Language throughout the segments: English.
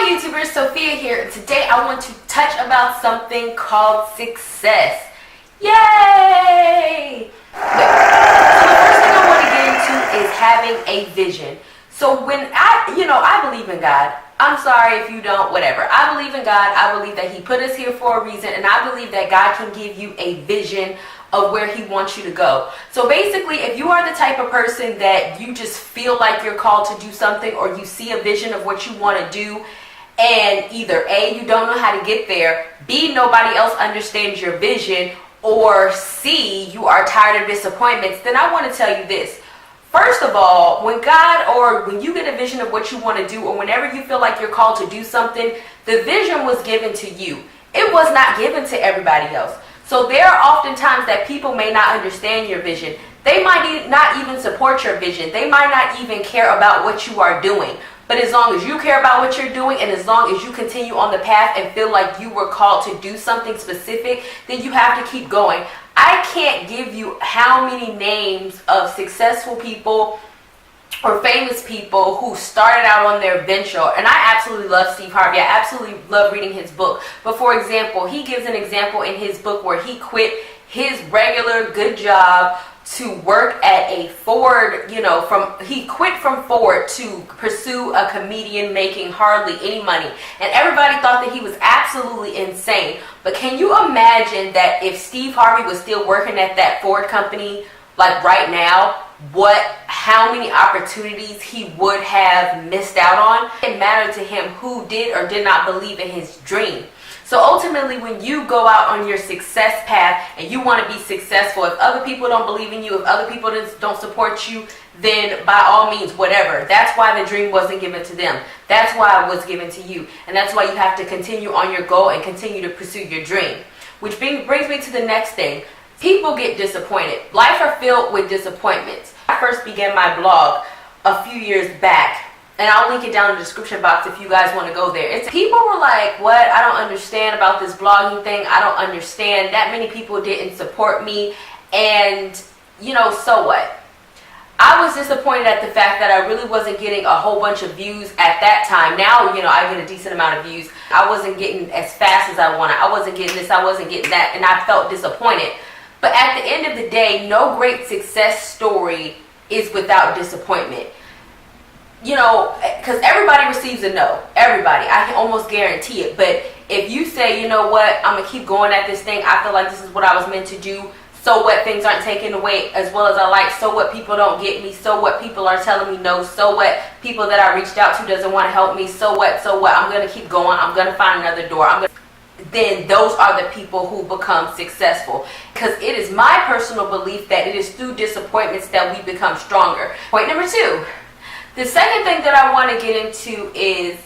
Hi YouTubers, Sophia here, and today I want to touch about something called success. Yay! So the first thing I want to get into is having a vision. So when I believe in God. I'm sorry if you don't, whatever. I believe in God. I believe that He put us here for a reason, and I believe that God can give you a vision of where He wants you to go. So basically, if you are the type of person that you just feel like you're called to do something, or you see a vision of what you want to do, and either A, you don't know how to get there, B, nobody else understands your vision, or C, you are tired of disappointments, then I want to tell you this. First of all, when you get a vision of what you want to do, or whenever you feel like you're called to do something, the vision was given to you. It was not given to everybody else. So there are often times that people may not understand your vision. They might not even support your vision. They might not even care about what you are doing. But as long as you care about what you're doing, and as long as you continue on the path and feel like you were called to do something specific, then you have to keep going. I can't give you how many names of successful people or famous people who started out on their venture. And I absolutely love Steve Harvey. I absolutely love reading his book. But for example, he gives an example in his book where he quit his regular good job to work at a Ford, he quit from Ford to pursue a comedian making hardly any money. And everybody thought that he was absolutely insane. But can you imagine that if Steve Harvey was still working at that Ford company, like right now, how many opportunities he would have missed out on? It mattered to him who did or did not believe in his dream. So ultimately, when you go out on your success path and you want to be successful, if other people don't believe in you, if other people don't support you, then by all means, whatever. That's why the dream wasn't given to them. That's why it was given to you. And that's why you have to continue on your goal and continue to pursue your dream. Which brings me to the next thing. People get disappointed. Life are filled with disappointments. I first began my blog a few years back. And I'll link it down in the description box if you guys want to go there. People were like, what? I don't understand about this blogging thing. I don't understand. That many people didn't support me. And, so what? I was disappointed at the fact that I really wasn't getting a whole bunch of views at that time. Now, I get a decent amount of views. I wasn't getting as fast as I wanted. I wasn't getting this. I wasn't getting that. And I felt disappointed. But at the end of the day, no great success story is without disappointment. Because everybody receives a no. Everybody. I can almost guarantee it. But if you say, you know what, I'm going to keep going at this thing. I feel like this is what I was meant to do. So what, things aren't taken away as well as I like. So what, people don't get me. So what, people are telling me no. So what, people that I reached out to doesn't want to help me. So what, I'm going to keep going. I'm going to find another door. Then those are the people who become successful. Because it is my personal belief that it is through disappointments that we become stronger. Point number 2. The second thing that I want to get into is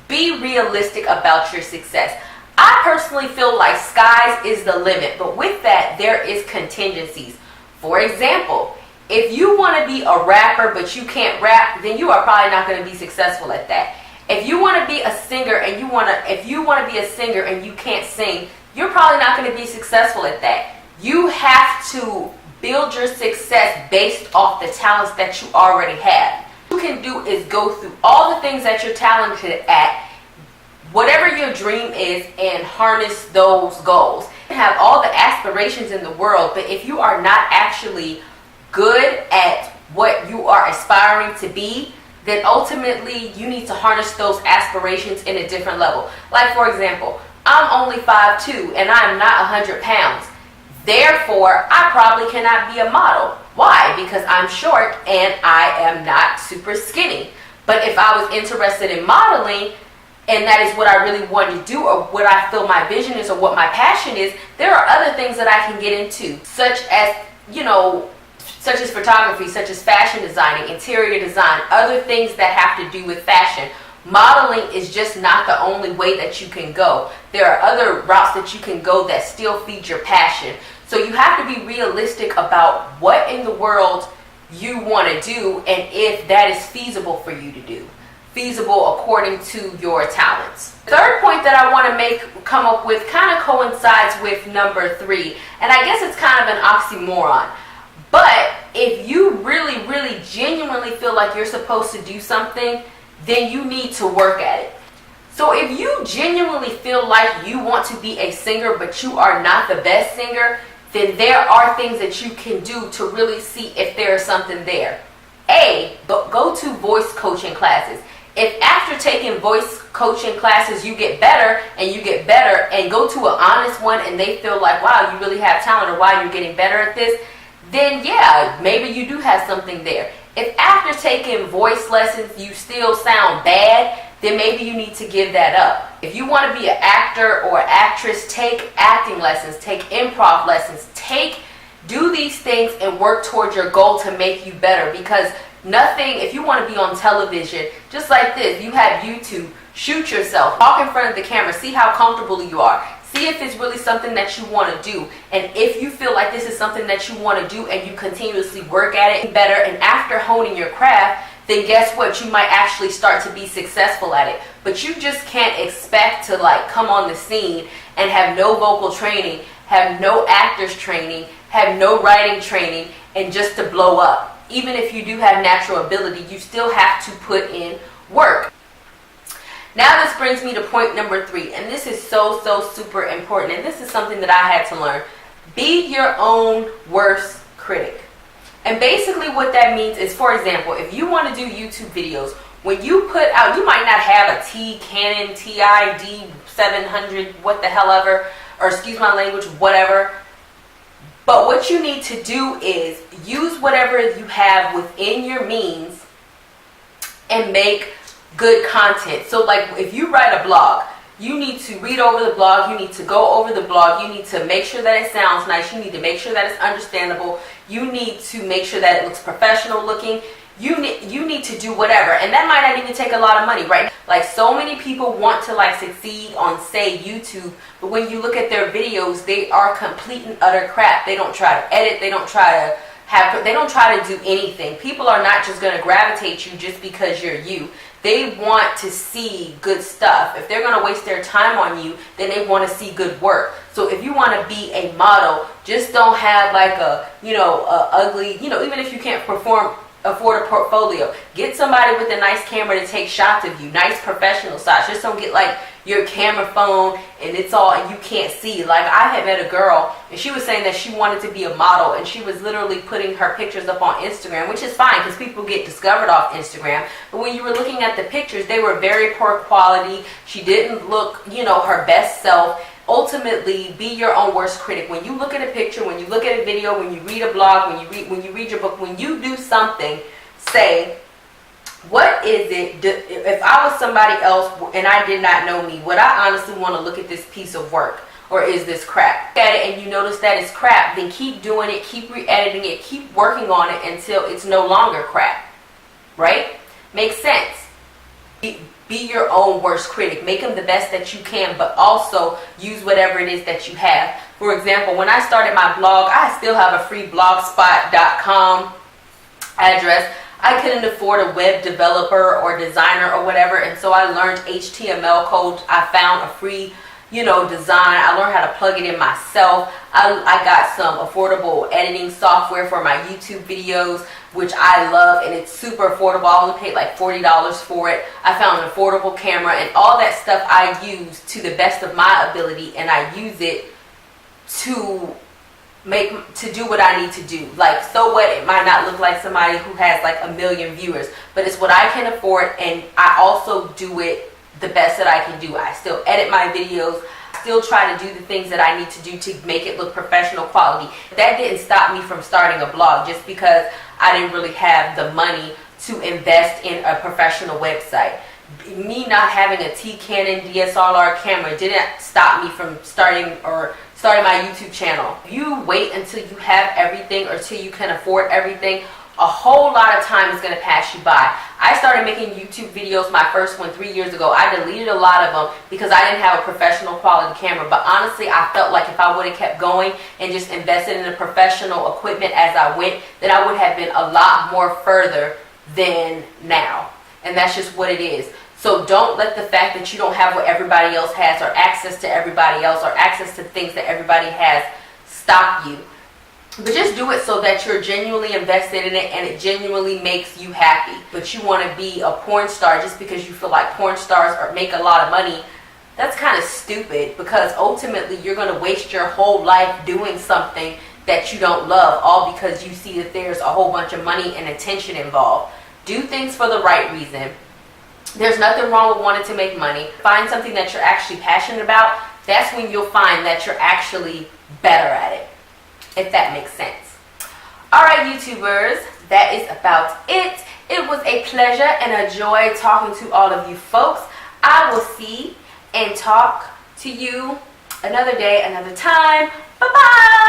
be realistic about your success. I personally feel like skies is the limit, but with that, there is contingencies. For example, if you want to be a rapper but you can't rap, then you are probably not going to be successful at that. If you want to be a singer and you want to be a singer and you can't sing, you're probably not going to be successful at that. You have to build your success based off the talents that you already have. What you can do is go through all the things that you're talented at, whatever your dream is, and harness those goals. You can have all the aspirations in the world, but if you are not actually good at what you are aspiring to be, then ultimately you need to harness those aspirations in a different level. Like, for example, I'm only 5'2" and I'm not 100 pounds. Therefore, I probably cannot be a model. Why? Because I'm short and I am not super skinny. But if I was interested in modeling, and that is what I really want to do, or what I feel my vision is, or what my passion is, there are other things that I can get into, such as photography, such as fashion designing, interior design, other things that have to do with fashion. Modeling is just not the only way that you can go. There are other routes that you can go that still feed your passion. So you have to be realistic about what in the world you want to do, and if that is feasible for you to do. Feasible according to your talents. Third point that I want to come up with kind of coincides with number 3. And I guess it's kind of an oxymoron. But if you really, really genuinely feel like you're supposed to do something, then you need to work at it. So if you genuinely feel like you want to be a singer, but you are not the best singer, then there are things that you can do to really see if there is something there. But go to voice coaching classes. If after taking voice coaching classes you get better and go to an honest one and they feel like, wow, you really have talent, or wow, you're getting better at this, then yeah, maybe you do have something there. If after taking voice lessons you still sound bad, then maybe you need to give that up. If you want to be an actor or actress, take acting lessons, take improv lessons, do these things and work towards your goal to make you better. Because if you want to be on television, just like this, you have YouTube, shoot yourself, walk in front of the camera, see how comfortable you are. See if it's really something that you want to do. And if you feel like this is something that you want to do and you continuously work at it better, and after honing your craft, then guess what? You might actually start to be successful at it. But you just can't expect to come on the scene and have no vocal training, have no actors training, have no writing training, and just to blow up. Even if you do have natural ability, you still have to put in work. Now this brings me to point number 3, and this is so super important, and this is something that I had to learn. Be your own worst critic. And basically what that means is, for example, if you want to do YouTube videos, when you put out, you might not have a Canon TID 700, what the hell ever, or excuse my language, whatever. But what you need to do is use whatever you have within your means and make good content. So if you write a blog, you need to read over the blog, you need to go over the blog, you need to make sure that it sounds nice, you need to make sure that it's understandable, you need to make sure that it looks professional looking, you need to do whatever. And that might not even take a lot of money, right? So many people want to succeed on, say, YouTube, but when you look at their videos, they are complete and utter crap. They don't try to edit, they don't try to do anything. People are not just going to gravitate you just because you're you. They want to see good stuff. If they're going to waste their time on you, then they want to see good work. So if you want to be a model, just don't have a ugly, even if you can't afford a portfolio, get somebody with a nice camera to take shots of you, nice professional shots. Just don't get your camera phone and it's all, and you can't see. I had met a girl and she was saying that she wanted to be a model, and she was literally putting her pictures up on Instagram, which is fine because people get discovered off Instagram. But when you were looking at the pictures, they were very poor quality. She didn't look, her best self. Ultimately, be your own worst critic. When you look at a picture, when you look at a video, when you read a blog, when you read your book, when you do something, say, what is it, if I was somebody else and I did not know me, would I honestly want to look at this piece of work, or is this crap? Look at it and you notice that it's crap, then keep doing it, keep re-editing it, keep working on it until it's no longer crap, right? Makes sense. Be your own worst critic. Make them the best that you can, but also use whatever it is that you have. For example, when I started my blog, I still have a free blogspot.com address. I couldn't afford a web developer or designer or whatever, and so I learned HTML code. I found a free design. I learned how to plug it in myself. I got some affordable editing software for my YouTube videos, which I love, and it's super affordable. I only paid $40 for it. I found an affordable camera, and all that stuff I use to the best of my ability, and I use it to do what I need to do. So what, it might not look like somebody who has 1 million viewers, but it's what I can afford, and I also do it the best that I can do. I still edit my videos. I still try to do the things that I need to do to make it look professional quality. That didn't stop me from starting a blog just because I didn't really have the money to invest in a professional website. Me not having a Canon DSLR camera didn't stop me from starting my YouTube channel. You wait until you have everything or till you can afford everything, a whole lot of time is going to pass you by. I started making YouTube videos, my first one 3 years ago. I deleted a lot of them because I didn't have a professional quality camera. But honestly, I felt like if I would have kept going and just invested in the professional equipment as I went, then I would have been a lot more further than now. And that's just what it is. So don't let the fact that you don't have what everybody else has, or access to everybody else, or access to things that everybody has, stop you. But just do it so that you're genuinely invested in it and it genuinely makes you happy. But you want to be a porn star just because you feel like porn stars make a lot of money. That's kind of stupid, because ultimately you're going to waste your whole life doing something that you don't love, all because you see that there's a whole bunch of money and attention involved. Do things for the right reason. There's nothing wrong with wanting to make money. Find something that you're actually passionate about. That's when you'll find that you're actually better at it, if that makes sense. Alright, YouTubers, that is about it. It was a pleasure and a joy talking to all of you folks. I will see and talk to you another day, another time. Bye-bye.